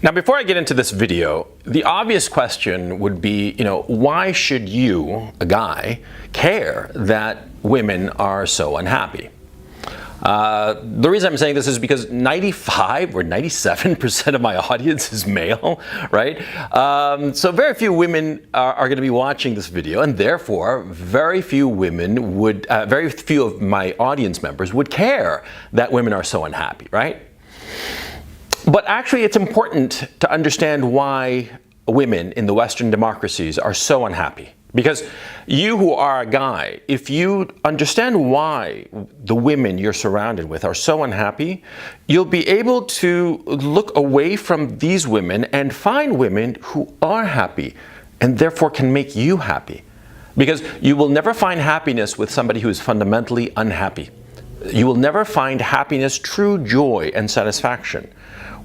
Now, before I get into this video, the obvious question would be, why should you, a guy, care that women are so unhappy? The reason I'm saying this is because 95 or 97% of my audience is male, right? So very few women are going to be watching this video, and therefore very few women would, very few of my audience members would care that women are so unhappy, right? But actually, it's important to understand why women in the Western democracies are so unhappy. Because you who are a guy, if you understand why the women you're surrounded with are so unhappy, you'll be able to look away from these women and find women who are happy and therefore can make you happy. Because you will never find happiness with somebody who is fundamentally unhappy. You will never find happiness, true joy and satisfaction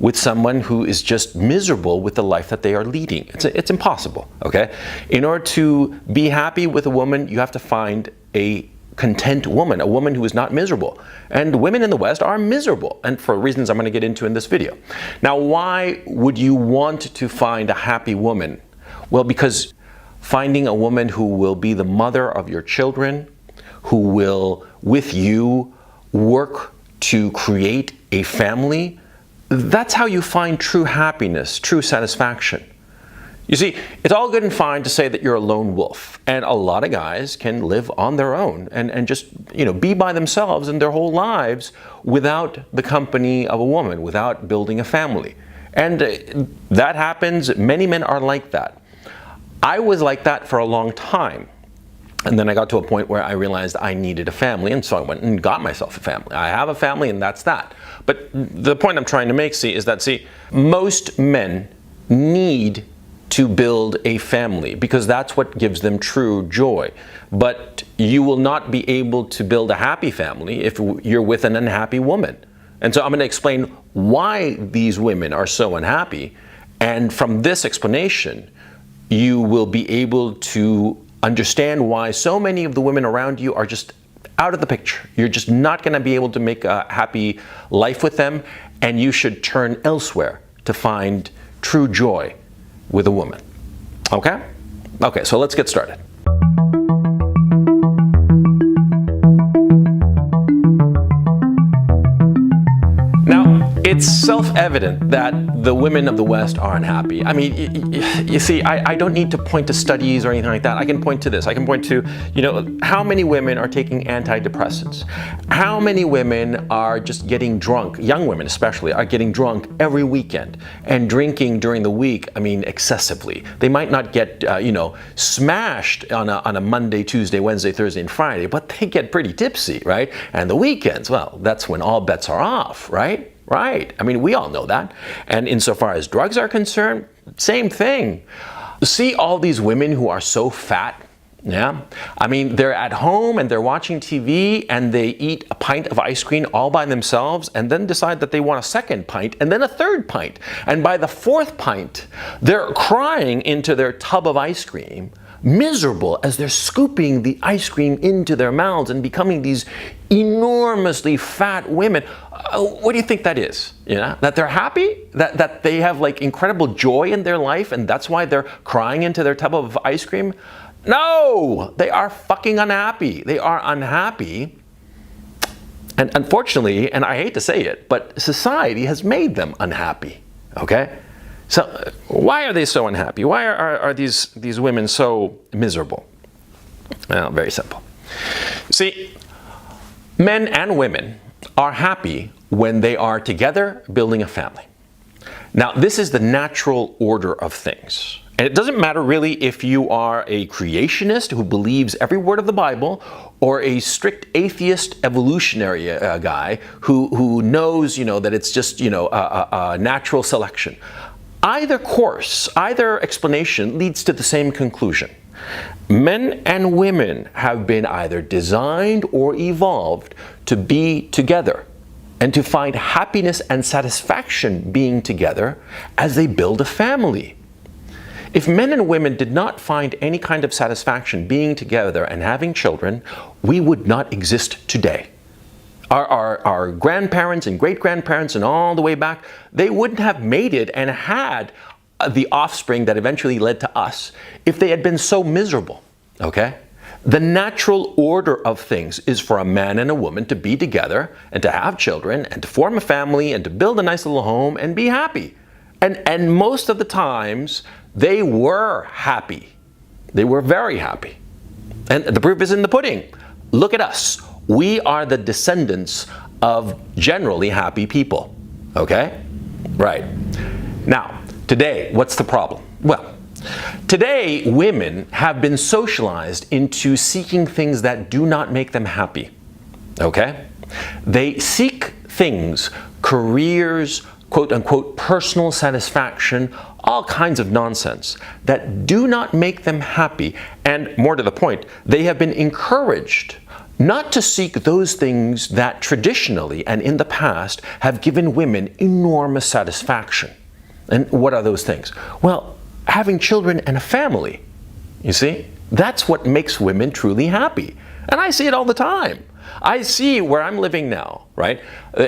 with someone who is just miserable with the life that they are leading. It's impossible, okay? In order to be happy with a woman, you have to find a content woman, a woman who is not miserable. And women in the West are miserable, and for reasons I'm going to get into in this video. Now, why would you want to find a happy woman? Well, because finding a woman who will be the mother of your children, who will, with you, work to create a family, that's how you find true happiness, true satisfaction. You see, it's all good and fine to say that you're a lone wolf, and a lot of guys can live on their own and just, be by themselves in their whole lives without the company of a woman, without building a family. And that happens. Many men are like that. I was like that for a long time. And then I got to a point where I realized I needed a family, and so I went and got myself a family. I have a family, and that's that. But the point I'm trying to make, is that most men need to build a family because that's what gives them true joy. But you will not be able to build a happy family if you're with an unhappy woman. And so I'm going to explain why these women are so unhappy. And from this explanation, you will be able to understand why so many of the women around you are just out of the picture. You're just not going to be able to make a happy life with them, and you should turn elsewhere to find true joy with a woman. Okay? Okay, so let's get started. Now, it's self-evident that the women of the West are unhappy. I mean, you see, I don't need to point to studies or anything like that. I can point to this. I can point to, how many women are taking antidepressants? How many women are just getting drunk, young women especially, are getting drunk every weekend and drinking during the week, excessively. They might not get, smashed on a Monday, Tuesday, Wednesday, Thursday, and Friday, but they get pretty tipsy, right? And the weekends, well, that's when all bets are off, right? Right. I mean, we all know that. And insofar as drugs are concerned, same thing. See all these women who are so fat? Yeah. I mean, they're at home and they're watching TV and they eat a pint of ice cream all by themselves and then decide that they want a second pint and then a third pint. And by the fourth pint, they're crying into their tub of ice cream, miserable as they're scooping the ice cream into their mouths and becoming these enormously fat women. What do you think that is? That they're happy? That they have incredible joy in their life and that's why they're crying into their tub of ice cream? No! They are fucking unhappy. They are unhappy. And unfortunately, and I hate to say it, but society has made them unhappy. Okay? So why are they so unhappy? Why are these women so miserable? Well, very simple. See, men and women are happy when they are together building a family. Now, this is the natural order of things. And it doesn't matter really if you are a creationist who believes every word of the Bible or a strict atheist evolutionary guy who knows, that it's just, a natural selection. Either course, either explanation leads to the same conclusion. Men and women have been either designed or evolved to be together and to find happiness and satisfaction being together as they build a family. If men and women did not find any kind of satisfaction being together and having children, we would not exist today. Our grandparents and great-grandparents and all the way back, they wouldn't have made it and had the offspring that eventually led to us if they had been so miserable, okay? The natural order of things is for a man and a woman to be together and to have children and to form a family and to build a nice little home and be happy. And most of the times, they were happy. They were very happy. And the proof is in the pudding. Look at us. We are the descendants of generally happy people, okay? Right. Now, today, what's the problem? Well, today, women have been socialized into seeking things that do not make them happy, okay? They seek things, careers, quote-unquote personal satisfaction, all kinds of nonsense that do not make them happy. And more to the point, they have been encouraged not to seek those things that traditionally and in the past have given women enormous satisfaction. And what are those things? Well, having children and a family, you see? That's what makes women truly happy. And I see it all the time. I see where I'm living now, right?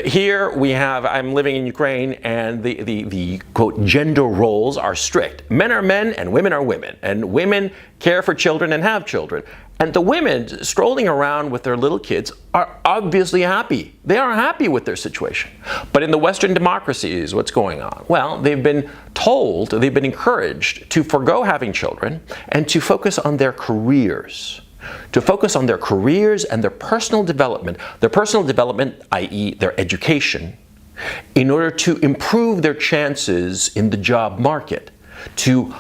Here I'm living in Ukraine, and the quote gender roles are strict. Men are men and women are women. And women care for children and have children. And the women strolling around with their little kids are obviously happy. They are happy with their situation. But in the Western democracies, what's going on? Well, they've been told, they've been encouraged to forgo having children and to focus on their careers. To focus on their careers and their personal development, i.e. their education, in order to improve their chances in the job market, to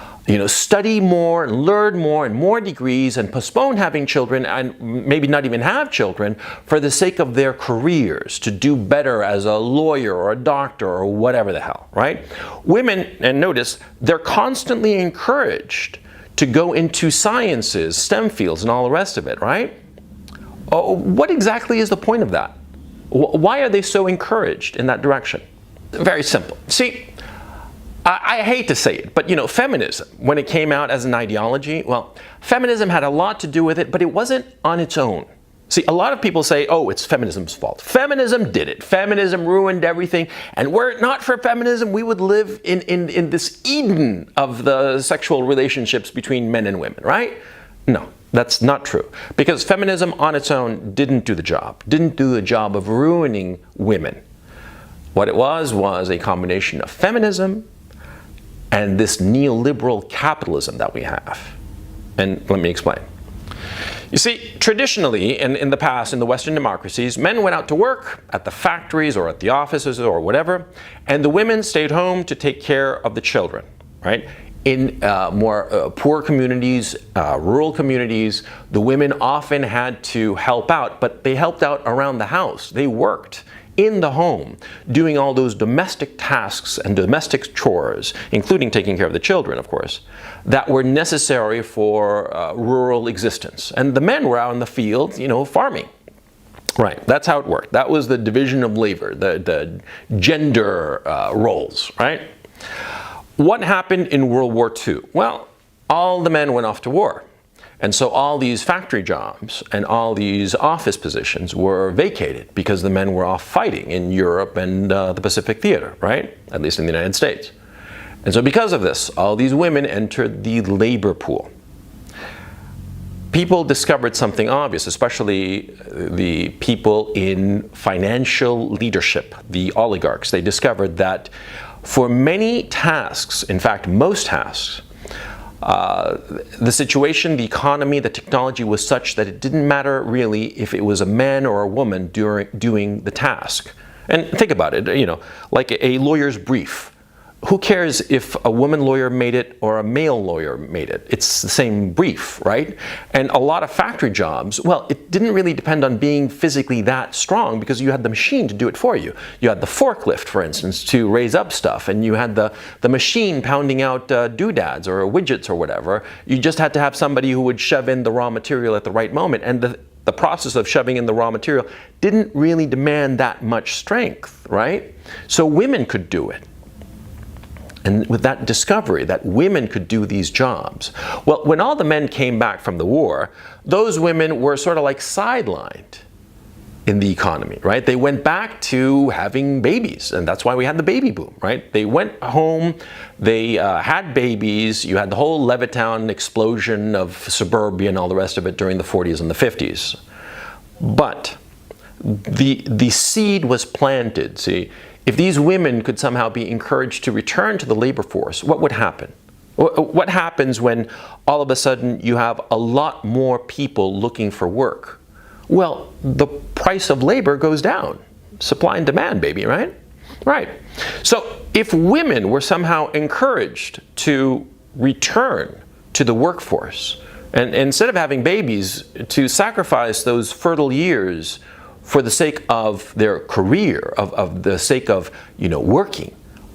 study more and learn more and more degrees and postpone having children and maybe not even have children for the sake of their careers, to do better as a lawyer or a doctor or whatever the hell, right? Women, and notice, they're constantly encouraged to go into sciences, STEM fields, and all the rest of it, right? What exactly is the point of that? Why are they so encouraged in that direction? Very simple. See, I hate to say it, but feminism, when it came out as an ideology, well, feminism had a lot to do with it, but it wasn't on its own. See, a lot of people say, oh, it's feminism's fault. Feminism did it. Feminism ruined everything. And were it not for feminism, we would live in this Eden of the sexual relationships between men and women, right? No, that's not true. Because feminism on its own didn't do the job of ruining women. What it was a combination of feminism and this neoliberal capitalism that we have. And let me explain. You see, traditionally, in the past, in the Western democracies, men went out to work at the factories or at the offices or whatever, and the women stayed home to take care of the children, right? In more poor communities, rural communities, the women often had to help out, but they helped out around the house. They worked in the home, doing all those domestic tasks and domestic chores, including taking care of the children, of course, that were necessary for rural existence. And the men were out in the field, farming. Right, that's how it worked. That was the division of labor, the gender roles, right? What happened in World War II? Well, all the men went off to war. And so all these factory jobs and all these office positions were vacated because the men were off fighting in Europe and the Pacific Theater, right? At least in the United States. And so because of this, all these women entered the labor pool. People discovered something obvious, especially the people in financial leadership, the oligarchs. They discovered that for many tasks, in fact, most tasks, the situation, the economy, the technology was such that it didn't matter really if it was a man or a woman doing the task. And think about it, like a lawyer's brief. Who cares if a woman lawyer made it or a male lawyer made it? It's the same brief, right? And a lot of factory jobs, well, it didn't really depend on being physically that strong because you had the machine to do it for you. You had the forklift, for instance, to raise up stuff, and you had the machine pounding out doodads or widgets or whatever. You just had to have somebody who would shove in the raw material at the right moment. And the process of shoving in the raw material didn't really demand that much strength, right? So women could do it. And with that discovery that women could do these jobs, well, when all the men came back from the war, those women were sort of like sidelined. in the economy, right? They went back to having babies, and that's why we had the baby boom, right? They went home, they had babies. You had the whole Levittown explosion of suburbia and all the rest of it during the 40s and the 50s. But the seed was planted. See, if these women could somehow be encouraged to return to the labor force, what would happen? What happens when all of a sudden you have a lot more people looking for work? Well, the price of labor goes down. Supply and demand, baby, right? Right. So if women were somehow encouraged to return to the workforce, and instead of having babies, to sacrifice those fertile years for the sake of their career, of the sake of,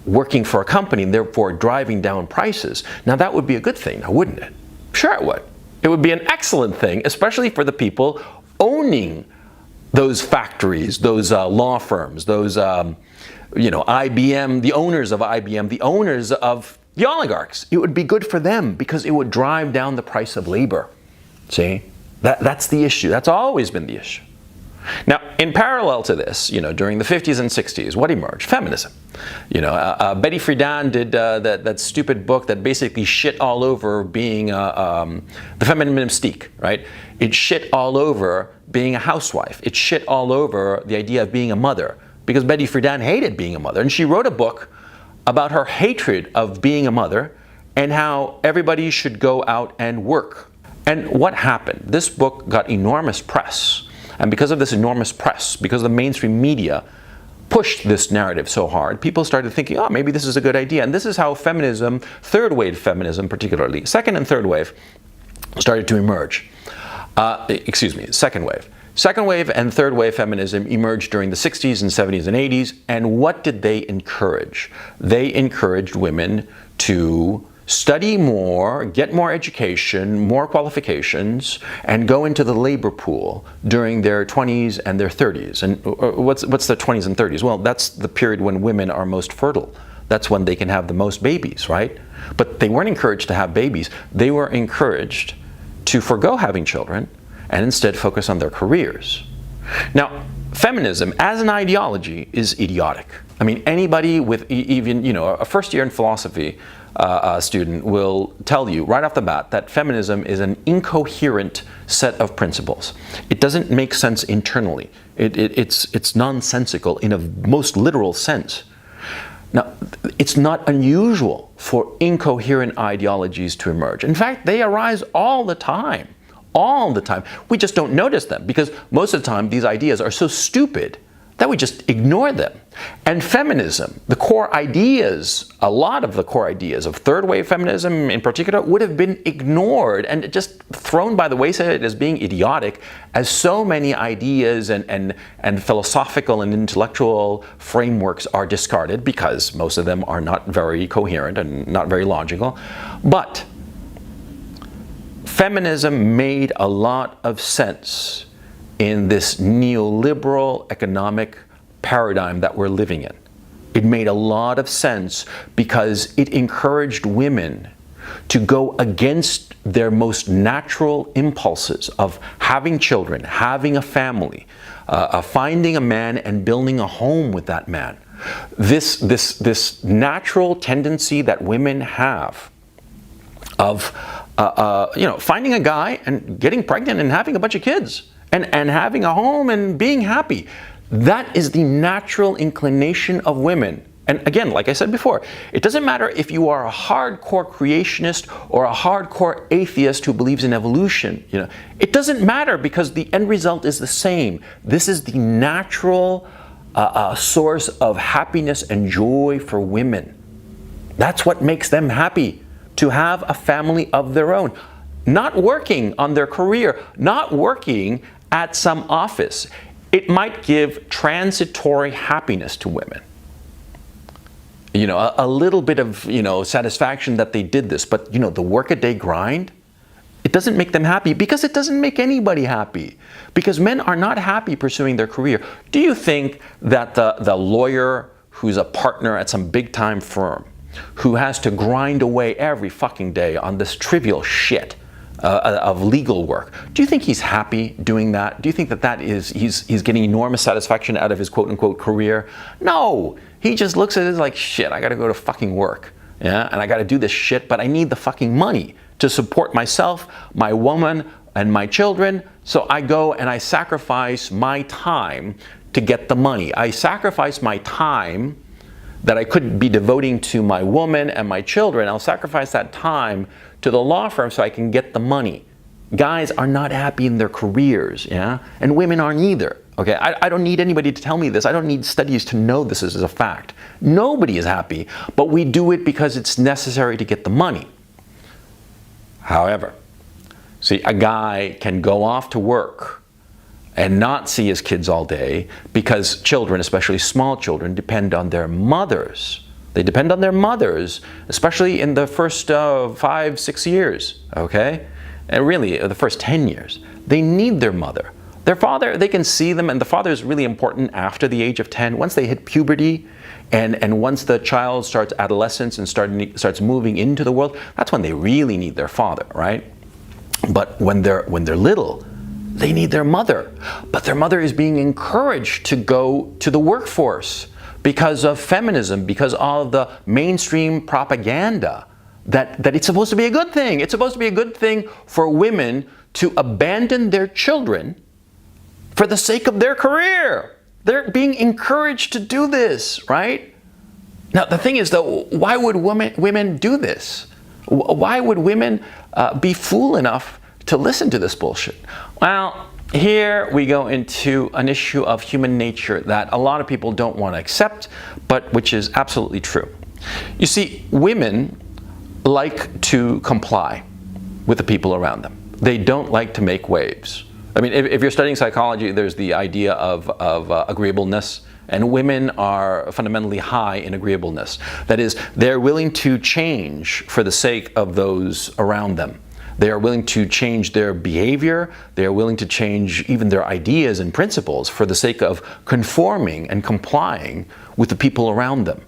working for a company and therefore driving down prices, now that would be a good thing, now wouldn't it? Sure it would. It would be an excellent thing, especially for the people owning those factories, those law firms, those, IBM, the owners of IBM, the owners of the oligarchs. It would be good for them because it would drive down the price of labor. See? That's the issue. That's always been the issue. Now, in parallel to this, during the 50s and 60s, what emerged? Feminism. Betty Friedan did that stupid book that basically shit all over being the feminine mystique, right? It shit all over being a housewife. It shit all over the idea of being a mother, because Betty Friedan hated being a mother, and she wrote a book about her hatred of being a mother and how everybody should go out and work. And what happened? This book got enormous press. And because of this enormous press, because the mainstream media pushed this narrative so hard, people started thinking, oh, maybe this is a good idea. And this is how feminism, third wave feminism particularly, second and third wave, started to emerge. Second wave. Second wave and third wave feminism emerged during the 60s and 70s and 80s. And what did they encourage? They encouraged women to study more, get more education, more qualifications, and go into the labor pool during their 20s and their 30s. And what's the 20s and 30s? Well, that's the period when women are most fertile. That's when they can have the most babies, right? But they weren't encouraged to have babies. They were encouraged to forgo having children and instead focus on their careers. Now, feminism as an ideology is idiotic. I mean, anybody with even, a first year in philosophy student will tell you right off the bat that feminism is an incoherent set of principles. It doesn't make sense internally. It's nonsensical in a most literal sense. Now, it's not unusual for incoherent ideologies to emerge. In fact, they arise all the time. All the time. We just don't notice them because most of the time these ideas are so stupid that we just ignore them. And feminism, the core ideas, a lot of the core ideas of third wave feminism in particular would have been ignored and just thrown by the wayside as being idiotic, as so many ideas and philosophical and intellectual frameworks are discarded because most of them are not very coherent and not very logical. But feminism made a lot of sense in this neoliberal economic paradigm that we're living in. It made a lot of sense because it encouraged women to go against their most natural impulses of having children, having a family, finding a man and building a home with that man. This natural tendency that women have of finding a guy and getting pregnant and having a bunch of kids and having a home and being happy. That is the natural inclination of women. And again, like I said before, it doesn't matter if you are a hardcore creationist or a hardcore atheist who believes in evolution. It doesn't matter because the end result is the same. This is the natural source of happiness and joy for women. That's what makes them happy, to have a family of their own. Not working on their career, not working at some office. It might give transitory happiness to women. A little bit of, satisfaction that they did this, but, the workaday grind, it doesn't make them happy because it doesn't make anybody happy. Because men are not happy pursuing their career. Do you think that the lawyer who's a partner at some big time firm, who has to grind away every fucking day on this trivial shit, of legal work. Do you think he's happy doing that? Do you think that he's getting enormous satisfaction out of his quote-unquote career? No, he just looks at it like, shit, I gotta go to fucking work, yeah, and I gotta do this shit, but I need the fucking money to support myself, my woman, and my children, so I go and I sacrifice my time to get the money. I sacrifice my time that I could be devoting to my woman and my children. I'll sacrifice that time to the law firm so I can get the money. Guys are not happy in their careers, yeah? And women aren't either, okay? I don't need anybody to tell me this. I don't need studies to know this is a fact. Nobody is happy, but we do it because it's necessary to get the money. However, see, a guy can go off to work and not see his kids all day because children, especially small children, depend on their mothers. They depend on their mothers, especially in the first 5, 6 years, okay? And really, the first 10 years. They need their mother. Their father, they can see them, and the father is really important after the age of 10. Once they hit puberty, and once the child starts adolescence and starts moving into the world, that's when they really need their father, right? But when they're little, they need their mother. But their mother is being encouraged to go to the workforce because of feminism, because of the mainstream propaganda that it's supposed to be a good thing. It's supposed to be a good thing for women to abandon their children for the sake of their career. They're being encouraged to do this, right? Now, the thing is, though, why would women do this? Why would women be fool enough to listen to this bullshit? Well, here we go into an issue of human nature that a lot of people don't want to accept, but which is absolutely true. You see, women like to comply with the people around them. They don't like to make waves. I mean, if you're studying psychology, there's the idea of agreeableness, and women are fundamentally high in agreeableness. That is, they're willing to change for the sake of those around them. They are willing to change their behavior. They are willing to change even their ideas and principles for the sake of conforming and complying with the people around them.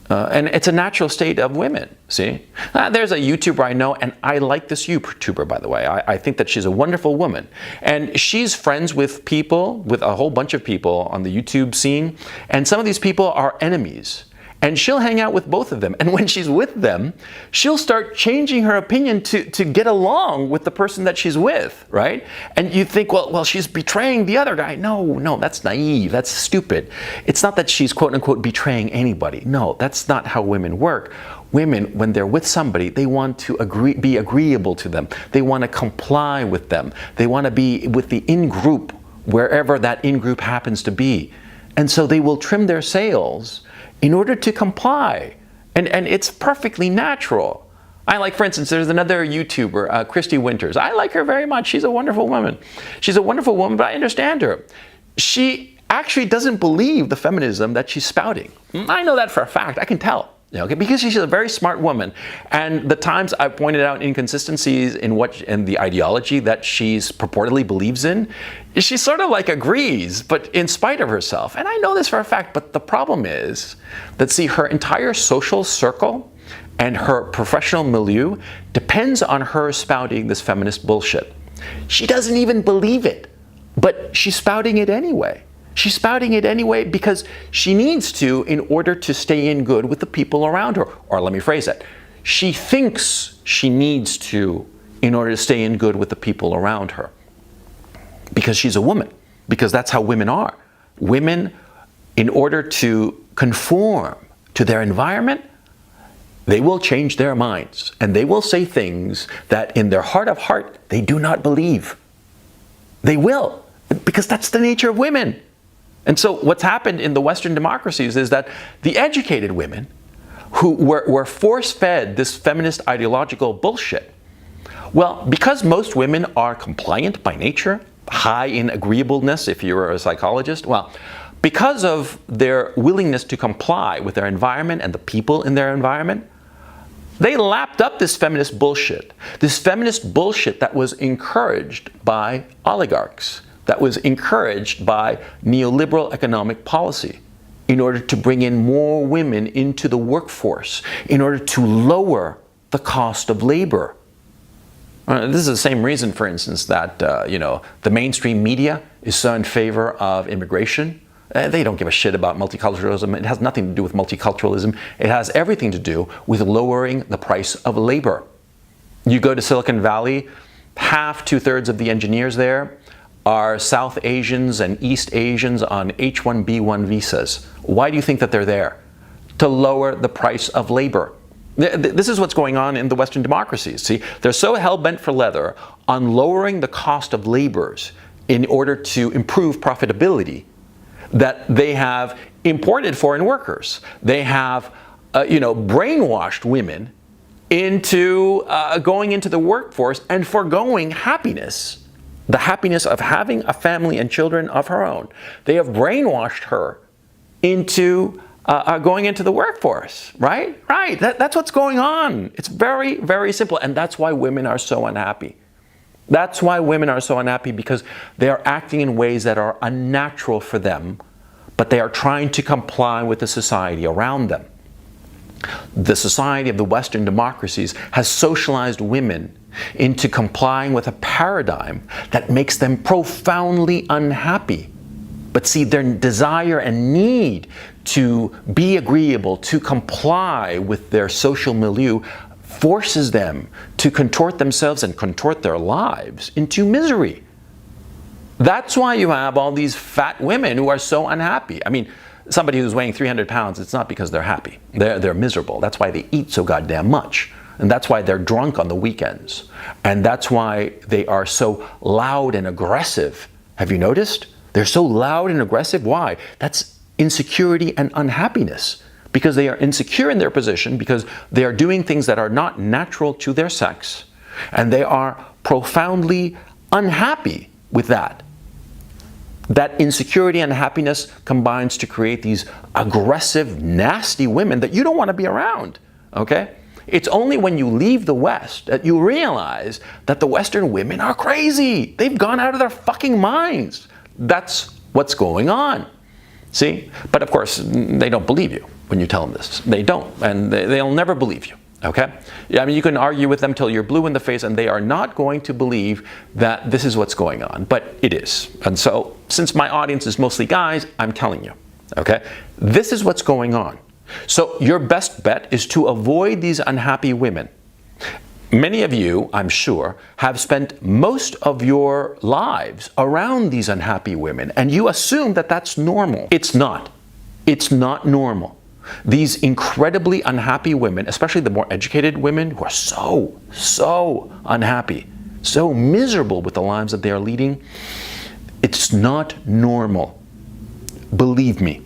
And it's a natural state of women, see? There's a YouTuber I know, and I like this YouTuber, by the way. I think that she's a wonderful woman. And she's friends with people, with a whole bunch of people on the YouTube scene. And some of these people are enemies. And she'll hang out with both of them. And when she's with them, she'll start changing her opinion to get along with the person that she's with, right? And you think, well, she's betraying the other guy. No, that's naive. That's stupid. It's not that she's quote unquote betraying anybody. No, that's not how women work. Women, when they're with somebody, they want to be agreeable to them. They want to comply with them. They want to be with the in-group, wherever that in-group happens to be. And so they will trim their sails in order to comply. And it's perfectly natural. I like, for instance, there's another YouTuber, Christy Winters. I like her very much. She's a wonderful woman. She's a wonderful woman, but I understand her. She actually doesn't believe the feminism that she's spouting. I know that for a fact. I can tell. Okay, because she's a very smart woman, and the times I've pointed out inconsistencies in the ideology that she's purportedly believes in, she sort of like agrees, but in spite of herself. And I know this for a fact, but the problem is that, see, her entire social circle and her professional milieu depends on her spouting this feminist bullshit. She doesn't even believe it, but she's spouting it anyway. She's spouting it anyway because she needs to in order to stay in good with the people around her. Or let me phrase it. She thinks she needs to in order to stay in good with the people around her. Because she's a woman. Because that's how women are. Women, in order to conform to their environment, they will change their minds. And they will say things that in their heart of heart, they do not believe. They will. Because that's the nature of women. And so what's happened in the Western democracies is that the educated women who were force-fed this feminist ideological bullshit, well, because most women are compliant by nature, high in agreeableness if you're a psychologist, well, because of their willingness to comply with their environment and the people in their environment, they lapped up this feminist bullshit that was encouraged by oligarchs, that was encouraged by neoliberal economic policy in order to bring in more women into the workforce, in order to lower the cost of labor. This is the same reason, for instance, that the mainstream media is so in favor of immigration. They don't give a shit about multiculturalism. It has nothing to do with multiculturalism. It has everything to do with lowering the price of labor. You go to Silicon Valley, half, 2/3 of the engineers there are South Asians and East Asians on H-1B1 visas. Why do you think that they're there? To lower the price of labor. This is what's going on in the Western democracies. See, they're so hell-bent for leather on lowering the cost of labors in order to improve profitability that they have imported foreign workers. They have, brainwashed women into going into the workforce and foregoing happiness, the happiness of having a family and children of her own. They have brainwashed her into going into the workforce, right? Right. That's what's going on. It's very, very simple. And that's why women are so unhappy. That's why women are so unhappy, because they are acting in ways that are unnatural for them, but they are trying to comply with the society around them. The society of the Western democracies has socialized women into complying with a paradigm that makes them profoundly unhappy. But see, their desire and need to be agreeable, to comply with their social milieu, forces them to contort themselves and contort their lives into misery. That's why you have all these fat women who are so unhappy. I mean, somebody who's weighing 300 pounds, it's not because they're happy. They're miserable. That's why they eat so goddamn much. And that's why they're drunk on the weekends. And that's why they are so loud and aggressive. Have you noticed? They're so loud and aggressive. Why? That's insecurity and unhappiness. Because they are insecure in their position, because they are doing things that are not natural to their sex, and they are profoundly unhappy with that. That insecurity and unhappiness combines to create these aggressive, nasty women that you don't want to be around, okay? It's only when you leave the West that you realize that the Western women are crazy. They've gone out of their fucking minds. That's what's going on. See? But of course, they don't believe you when you tell them this. They don't, and they'll never believe you, okay? I mean, you can argue with them till you're blue in the face, and they are not going to believe that this is what's going on, but it is. And so, since my audience is mostly guys, I'm telling you, okay? This is what's going on. So your best bet is to avoid these unhappy women. Many of you, I'm sure, have spent most of your lives around these unhappy women, and you assume that that's normal. It's not. It's not normal. These incredibly unhappy women, especially the more educated women who are so unhappy, so miserable with the lives that they are leading, it's not normal. Believe me.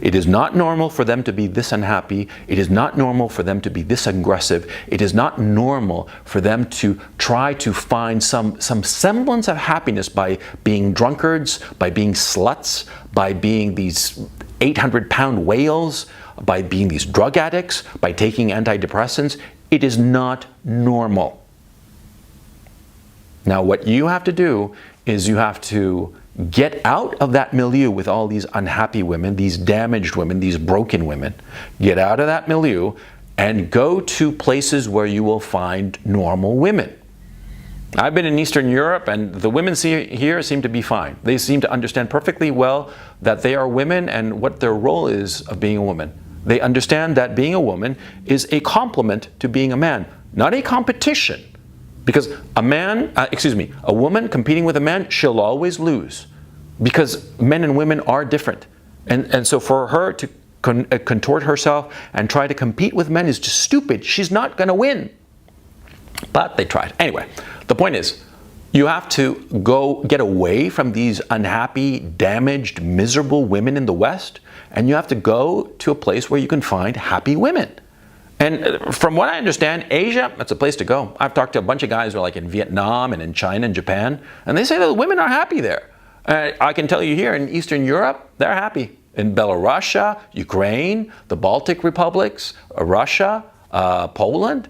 It is not normal for them to be this unhappy. It is not normal for them to be this aggressive. It is not normal for them to try to find some semblance of happiness by being drunkards, by being sluts, by being these 800-pound whales, by being these drug addicts, by taking antidepressants. It is not normal. Now, what you have to do is you have to get out of that milieu with all these unhappy women, these damaged women, these broken women. Get out of that milieu and go to places where you will find normal women. I've been in Eastern Europe, and the women here seem to be fine. They seem to understand perfectly well that they are women and what their role is of being a woman. They understand that being a woman is a complement to being a man, not a competition. Because a woman competing with a man, she'll always lose. Because men and women are different. And so for her to contort herself and try to compete with men is just stupid. She's not going to win. But they tried. Anyway, the point is, you have to go get away from these unhappy, damaged, miserable women in the West, and you have to go to a place where you can find happy women. And from what I understand, Asia, that's a place to go. I've talked to a bunch of guys who are like in Vietnam and in China and Japan, and they say that the women are happy there. I can tell you here in Eastern Europe, they're happy. In Belarus, Ukraine, the Baltic republics, Russia, Poland,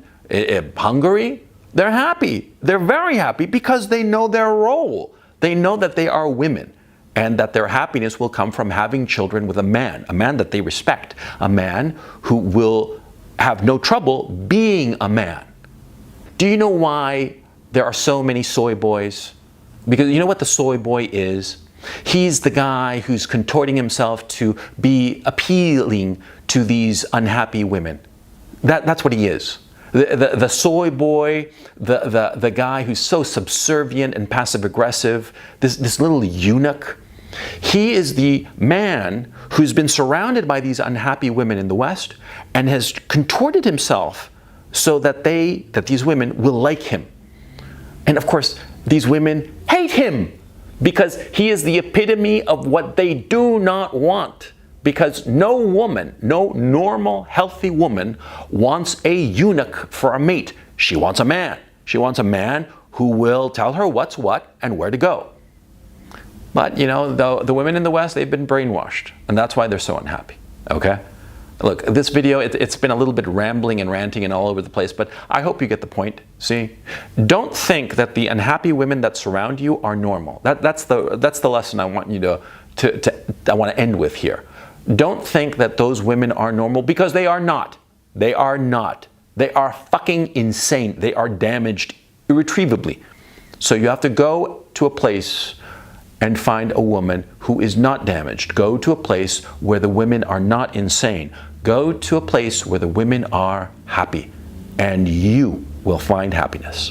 Hungary, they're happy. They're very happy because they know their role. They know that they are women, and that their happiness will come from having children with a man that they respect, a man who will have no trouble being a man. Do you know why there are so many soy boys? Because you know what the soy boy is? He's the guy who's contorting himself to be appealing to these unhappy women. That's what he is. The soy boy, the guy who's so subservient and passive-aggressive, this little eunuch. He is the man who's been surrounded by these unhappy women in the West and has contorted himself so that these women will like him. And of course, these women hate him because he is the epitome of what they do not want. Because no woman, no normal, healthy woman wants a eunuch for a mate. She wants a man. She wants a man who will tell her what's what and where to go. But, you know, the women in the West, they've been brainwashed. And that's why they're so unhappy. Okay? Look, this video, it's been a little bit rambling and ranting and all over the place, but I hope you get the point. See? Don't think that the unhappy women that surround you are normal. That's the lesson I want you I want to end with here. Don't think that those women are normal, because they are not. They are not. They are fucking insane. They are damaged irretrievably. So you have to go to a place and find a woman who is not damaged. Go to a place where the women are not insane. Go to a place where the women are happy, and you will find happiness.